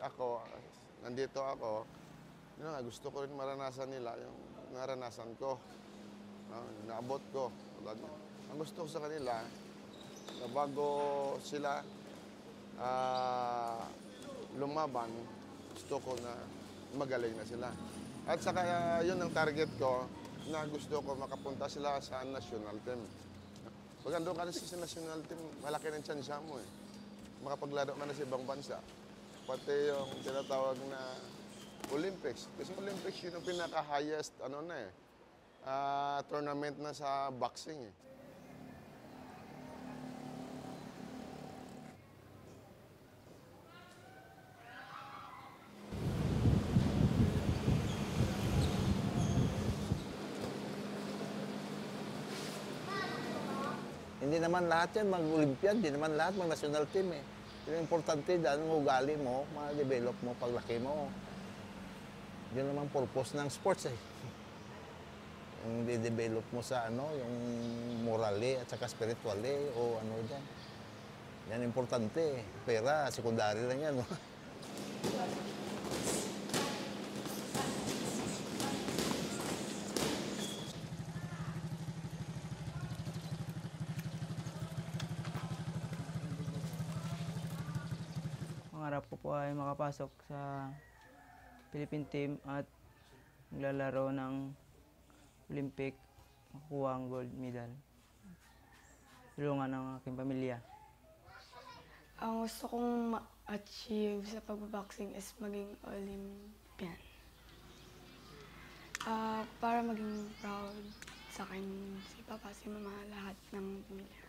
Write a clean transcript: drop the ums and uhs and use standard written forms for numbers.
ako, nandito ako, yun nga, gusto ko rin maranasan nila yung naranasan ko, naabot ko. Ang gusto ko sa kanila, na bago sila lumaban, gusto ko na magaling na sila. At saka yun ang target ko, na gusto ko makapunta sila sa national team. Pag andun ka na sa national team, malaki ng tsansya mo eh. Makapaglaro ka na sa ibang bansa. Pati yung tinatawag na Olympics. Kasi Olympics yun ang pinaka-highest tournament na sa boxing eh. Hindi naman lahat yan mag-Olympiad, hindi naman lahat mag-national team eh. Yung importante, anong ugali mo, ma-develop mo paglaki mo. Yun naman purpose ng sports eh. Yung de-develop mo sa yung morally at saka spiritually o ano dyan. Yan importante eh. Pera, sekundary lang yan. No? Pangarap ko po ay makapasok sa Philippine team at maglalaro ng Olympic, makuha ang gold medal. Tulungan ng aking pamilya. Ang gusto kong ma-achieve sa pagbaboxing is maging Olympian. Para maging proud sa akin si Papa, si Mama, lahat ng pamilya.